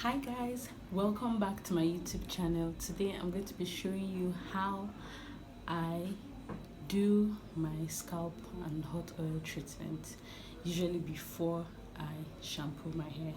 Hi guys, welcome back to my YouTube channel. Today I'm going to be showing you how I do my scalp and hot oil treatment, usually before I shampoo my hair.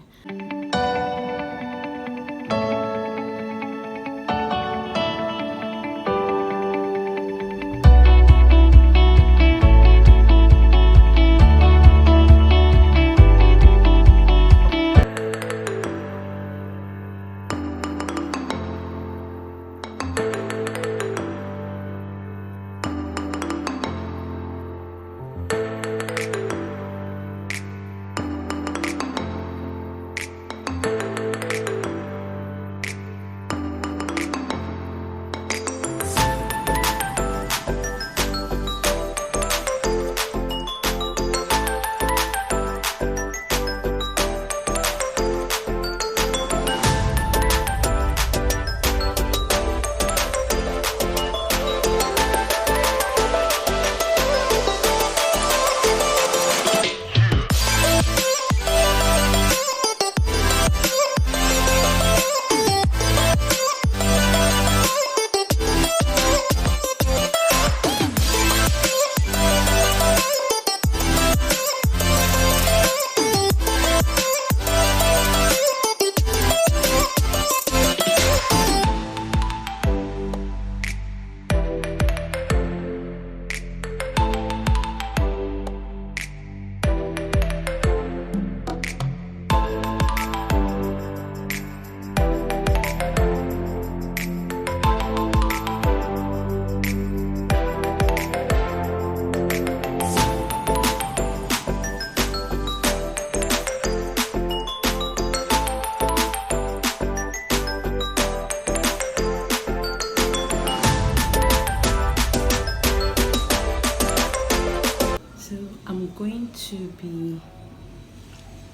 I'm going to be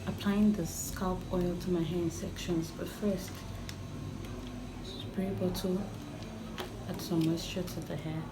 applying the scalp oil to my hair in sections, but first, spray bottle, add some moisture to the hair.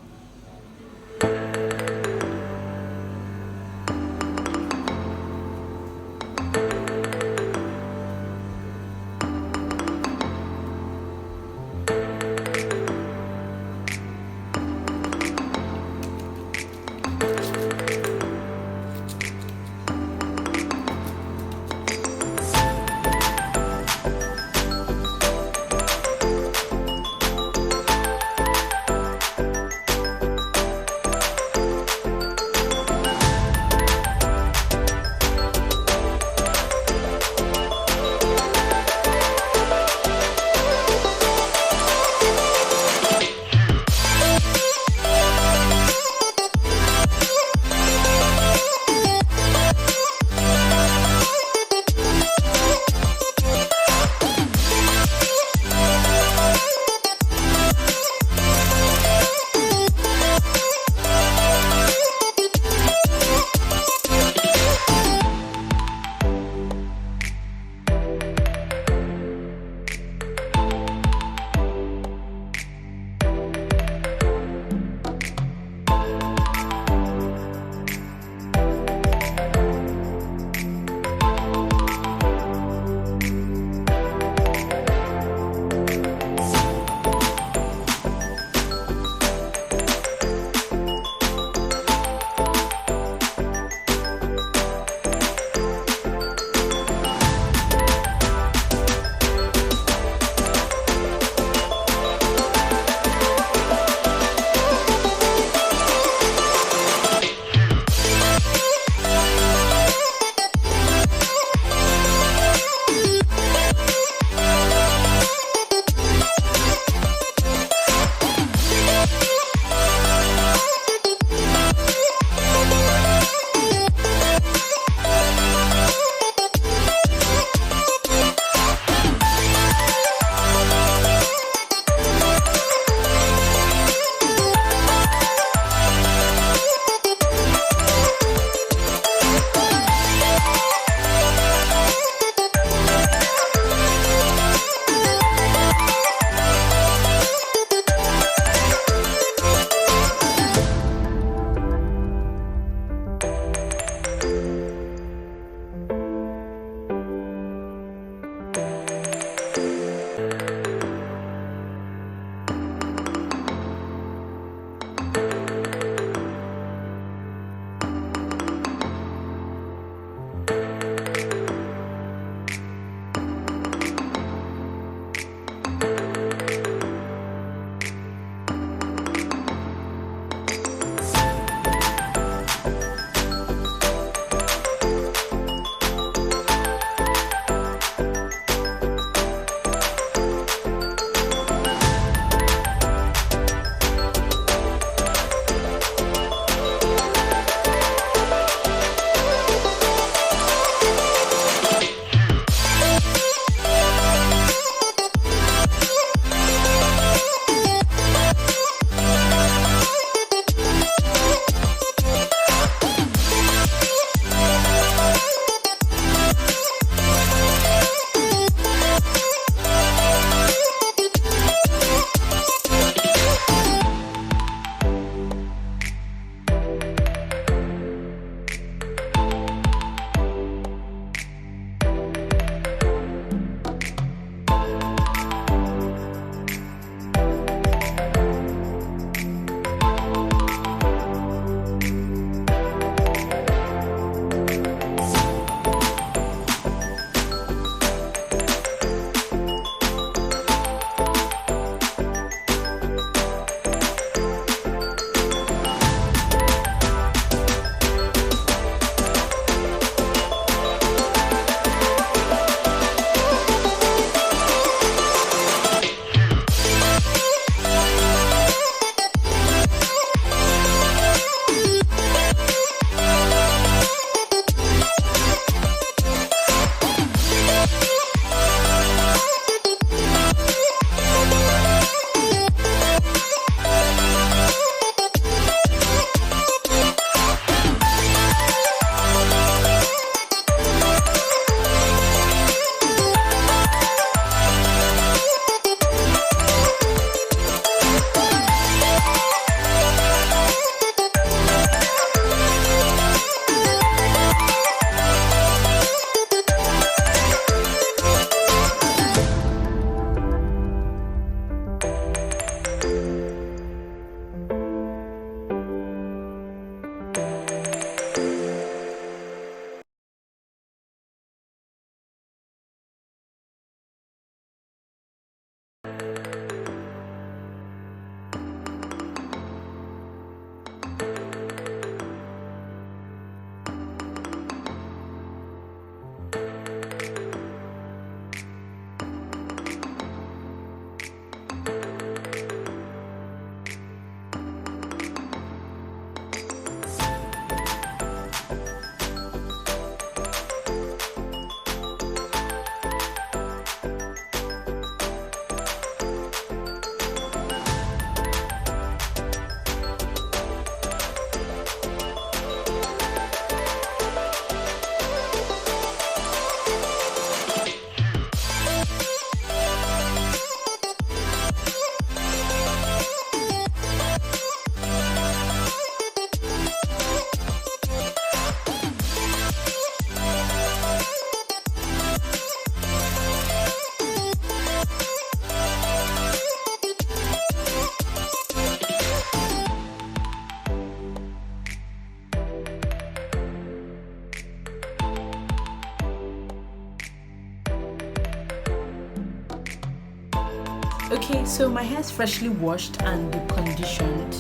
Okay, so my hair is freshly washed and conditioned.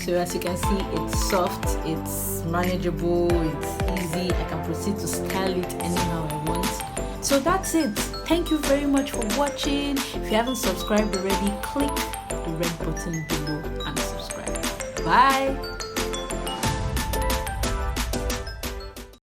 So as you can see, it's soft, it's manageable, it's easy. I can proceed to style it anyhow I want. So that's it. Thank you very much for watching. If you haven't subscribed already, click the red button below and subscribe. Bye.